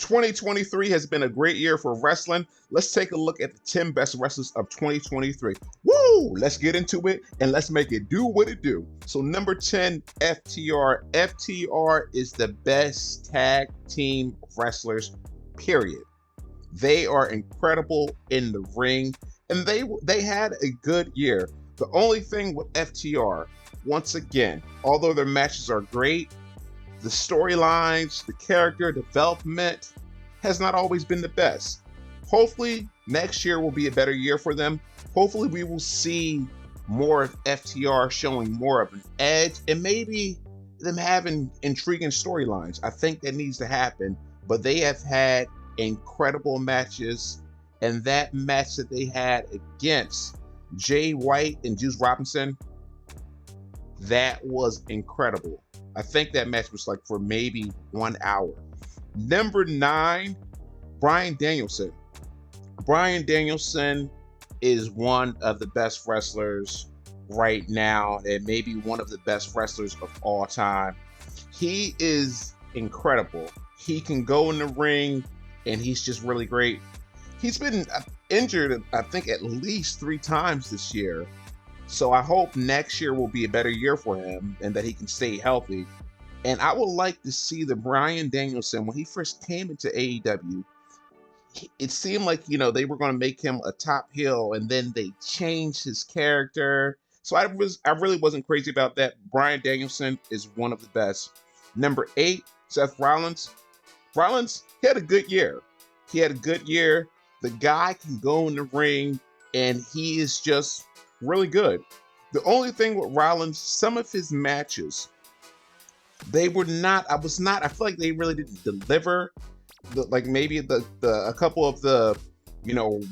2023 has been a great year for wrestling. Let's take a look at the 10 best wrestlers of 2023. Woo! Let's get into it and let's make it do what it do. So number 10, FTR. FTR is the best tag team wrestlers, period. They are incredible in the ring, and they had a good year. The only thing with FTR, once again, although their matches are great, the storylines, the character development has not always been the best. Hopefully, next year will be a better year for them. Hopefully, we will see more of FTR showing more of an edge and maybe them having intriguing storylines. I think that needs to happen, but they have had incredible matches, and that match that they had against Jay White and Juice Robinson, that was incredible. I think that match was like for maybe 1 hour. Number 9, Bryan Danielson. Bryan Danielson is one of the best wrestlers right now, and maybe one of the best wrestlers of all time. He is incredible. He can go in the ring, and he's just really great. He's been injured, I think, at least 3 times this year. So I hope next year will be a better year for him and that he can stay healthy. And I would like to see the Bryan Danielson, when he first came into AEW, it seemed like, they were going to make him a top heel, and then they changed his character. So I really wasn't crazy about that. Bryan Danielson is one of the best. Number 8, Seth Rollins. Rollins, he had a good year. The guy can go in the ring, and he is just really good. The only thing with Rollins, some of his matches, I feel like they really didn't deliver. Maybe a couple of the,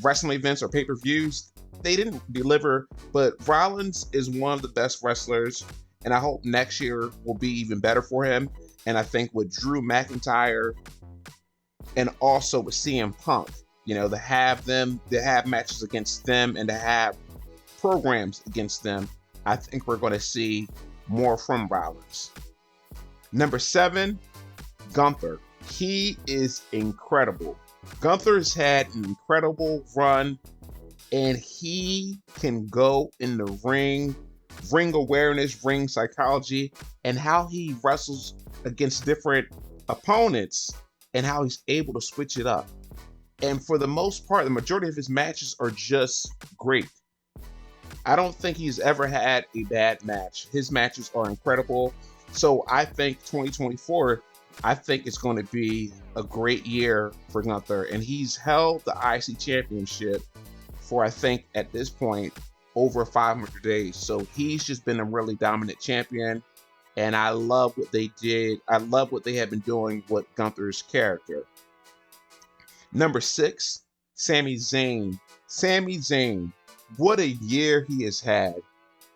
wrestling events or pay-per-views, they didn't deliver, but Rollins is one of the best wrestlers, and I hope next year will be even better for him. And I think with Drew McIntyre and also with CM Punk, to have matches against them and to have programs against them, I think we're going to see more from Rollins. Number 7, Gunther. He is incredible. Gunther has had an incredible run, and he can go in the ring awareness, ring psychology, and how he wrestles against different opponents and how he's able to switch it up. And for the most part, the majority of his matches are just great. I don't think he's ever had a bad match. His matches are incredible. So I think 2024, I think it's going to be a great year for Gunther. And he's held the IC championship for, I think, at this point, over 500 days. So he's just been a really dominant champion. And I love what they did. I love what they have been doing with Gunther's character. Number 6, Sami Zayn. Sami Zayn, what a year he has had.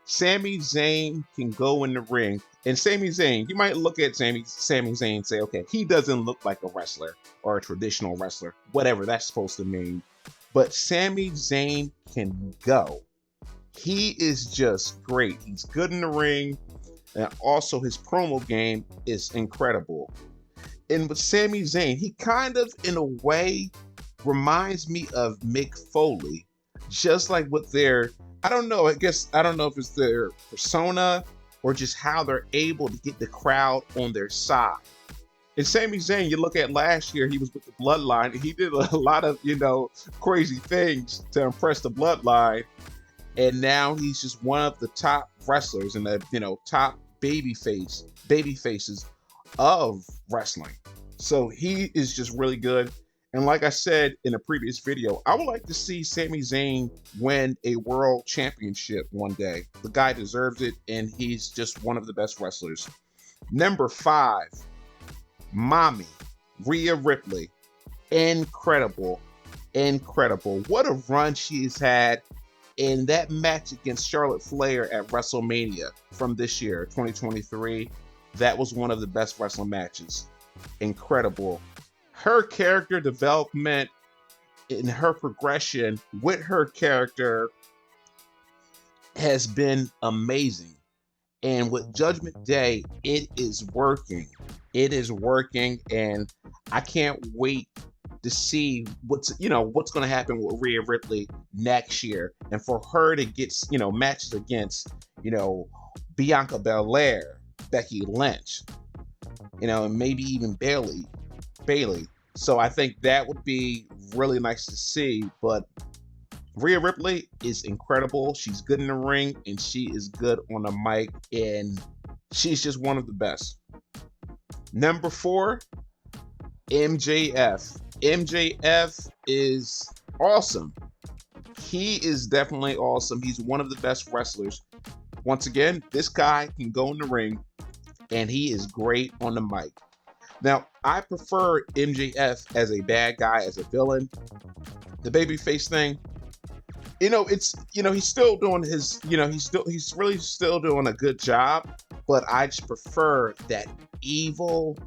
Sami Zayn can go in the ring. And Sami Zayn, you might look at Sami Zayn and say, okay, he doesn't look like a wrestler or a traditional wrestler, whatever that's supposed to mean. But Sami Zayn can go. He is just great. He's good in the ring. And also his promo game is incredible. And with Sami Zayn, he kind of, in a way, reminds me of Mick Foley. Just like with their, I don't know if it's their persona or just how they're able to get the crowd on their side. And Sami Zayn, you look at last year, he was with the Bloodline, and he did a lot of, crazy things to impress the Bloodline. And now he's just one of the top wrestlers and the, top baby faces of wrestling. So he is just really good. And like I said in a previous video, I would like to see Sami Zayn win a world championship one day. The guy deserves it, and he's just one of the best wrestlers. Number 5, Mommy, Rhea Ripley. Incredible. What a run she's had in that match against Charlotte Flair at WrestleMania from this year, 2023. That was one of the best wrestling matches. Incredible. Her character development and her progression with her character has been amazing. And with Judgment Day, it is working. It is working, and I can't wait to see what's going to happen with Rhea Ripley next year, and for her to get matches against Bianca Belair, Becky Lynch, and maybe even Bailey. So I think that would be really nice to see. But Rhea Ripley is incredible. She's good in the ring, and she is good on the mic, and she's just one of the best. Number 4, MJF. MJF is awesome. He is definitely awesome. He's one of the best wrestlers. Once again, this guy can go in the ring, and he is great on the mic. Now, I prefer MJF as a bad guy, as a villain. The babyface thing, he's still doing his, he's really still doing a good job, but I just prefer that evil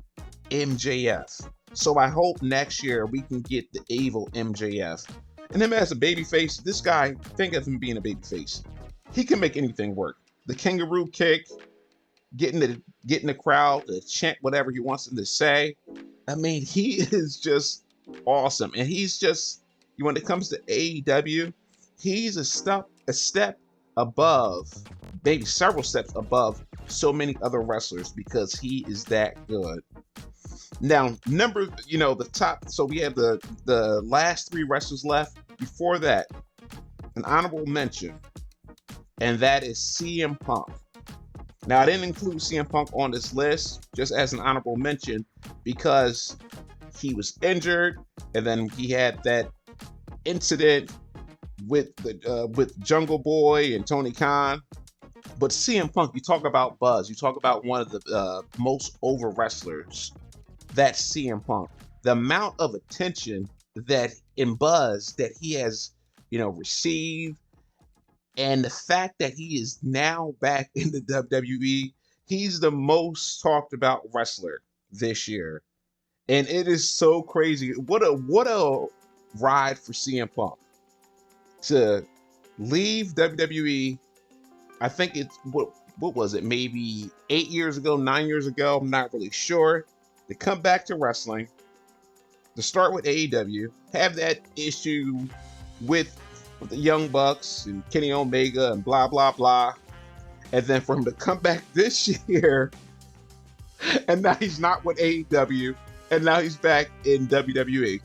MJF. So I hope next year we can get the evil MJF. And him as a babyface, this guy, think of him being a babyface. He can make anything work. The kangaroo kick, getting the crowd to chant whatever he wants them to say. I mean, he is just awesome. And he's just, when it comes to AEW, he's a step above, maybe several steps above so many other wrestlers, because he is that good. Now, the top, so we have the last 3 wrestlers left. Before that, an honorable mention, and that is CM Punk. Now, I didn't include CM Punk on this list just as an honorable mention because he was injured, and then he had that incident with Jungle Boy and Tony Khan. But CM Punk, you talk about buzz, you talk about one of the most over wrestlers. That's CM Punk. The amount of attention that in buzz that he has, received, and the fact that he is now back in the WWE, he's the most talked about wrestler this year. And it is so crazy. What a ride for CM Punk to leave WWE. I think it's what was it? Maybe 8 years ago, 9 years ago. I'm not really sure. To come back to wrestling, to start with AEW, have that issue with the Young Bucks and Kenny Omega and blah, blah, blah. And then for him to come back this year, and now he's not with AEW, and now he's back in WWE.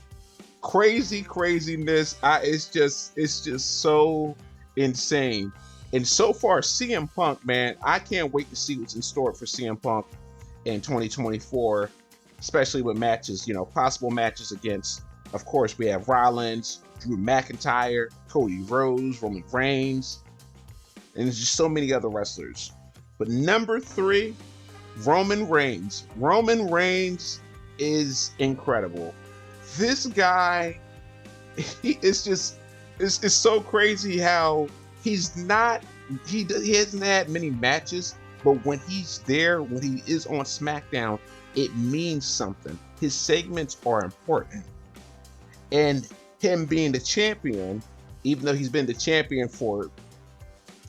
Craziness. It's just so insane. And so far, CM Punk, man, I can't wait to see what's in store for CM Punk in 2024, especially with matches, possible matches against, of course, we have Rollins, Drew McIntyre, Cody Rose, Roman Reigns, and there's just so many other wrestlers. But number 3, Roman Reigns. Roman Reigns is incredible. This guy, it's so crazy how he hasn't had many matches, but when he's there, when he is on SmackDown, it means something. His segments are important. And him being the champion, even though he's been the champion for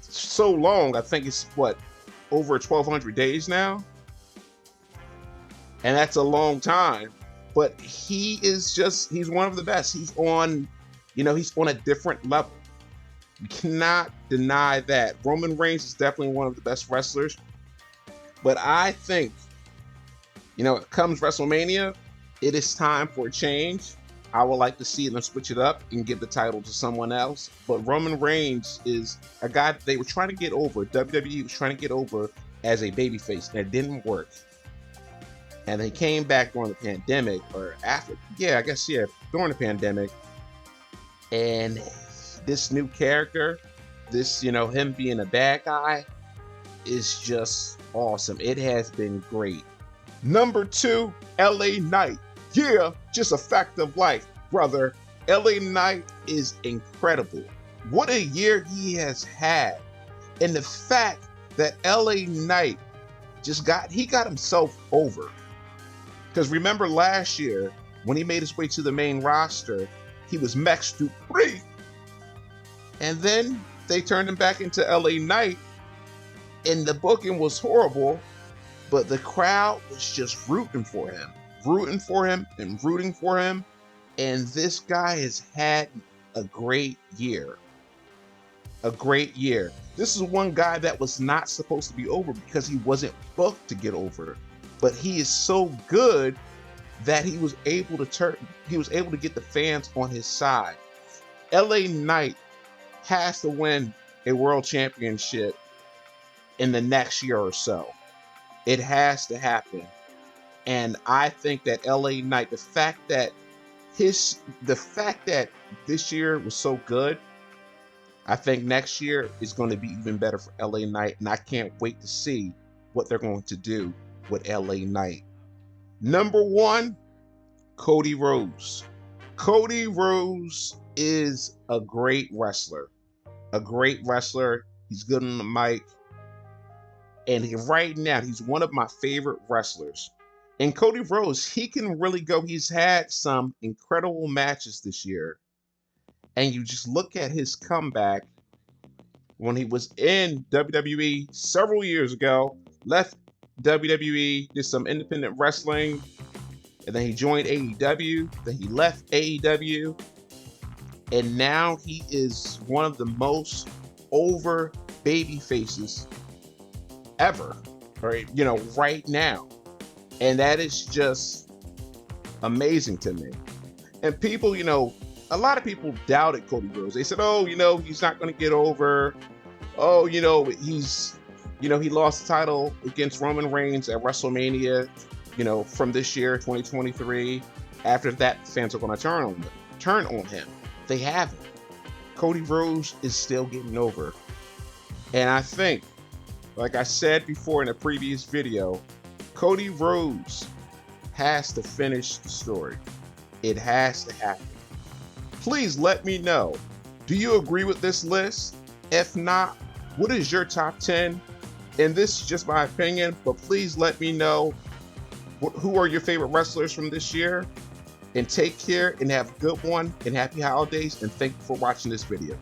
so long, I think it's over 1,200 days now. And that's a long time. But he's one of the best. He's on a different level. You cannot deny that. Roman Reigns is definitely one of the best wrestlers. But I think, it comes WrestleMania, it is time for a change. I would like to see them switch it up and give the title to someone else. But Roman Reigns is a guy that they were trying to get over. WWE was trying to get over as a babyface, and it didn't work. And they came back during the pandemic, or after, during the pandemic. And this new character, him being a bad guy, is just awesome. It has been great. Number 2, LA Knight. Yeah, just a fact of life, brother. LA Knight is incredible. What a year he has had. And the fact that LA Knight got himself over. Because remember last year, when he made his way to the main roster, he was Max Dupree. And then they turned him back into LA Knight, and the booking was horrible. but the crowd was just rooting for him, rooting for him, and rooting for him. And this guy has had a great year. A great year. This is one guy that was not supposed to be over because he wasn't booked to get over. But he is so good that he was able to get the fans on his side. LA Knight has to win a world championship in the next year or so. It has to happen. And I think that LA Knight, the fact that this year was so good, I think next year is going to be even better for LA Knight, and I can't wait to see what they're going to do with LA Knight. Number 1, Cody Rose. Cody Rose is a great wrestler. A great wrestler. He's good on the mic. And right now, he's one of my favorite wrestlers. And Cody Rose, he can really go. He's had some incredible matches this year. And you just look at his comeback when he was in WWE several years ago, left WWE, did some independent wrestling, and then he joined AEW, then he left AEW, and now he is one of the most over baby faces ever, right? Right now. And that is just amazing to me. And people, a lot of people doubted Cody Rose. They said, oh, he's not going to get over. Oh, he lost the title against Roman Reigns at WrestleMania, from this year, 2023. After that, fans are going to turn on him. They haven't. Cody Rose is still getting over. And I think, like I said before in a previous video, Cody Rose has to finish the story. It has to happen. Please let me know. Do you agree with this list? If not, what is your top 10? And this is just my opinion, but please let me know who are your favorite wrestlers from this year. And take care and have a good one and happy holidays. And thank you for watching this video.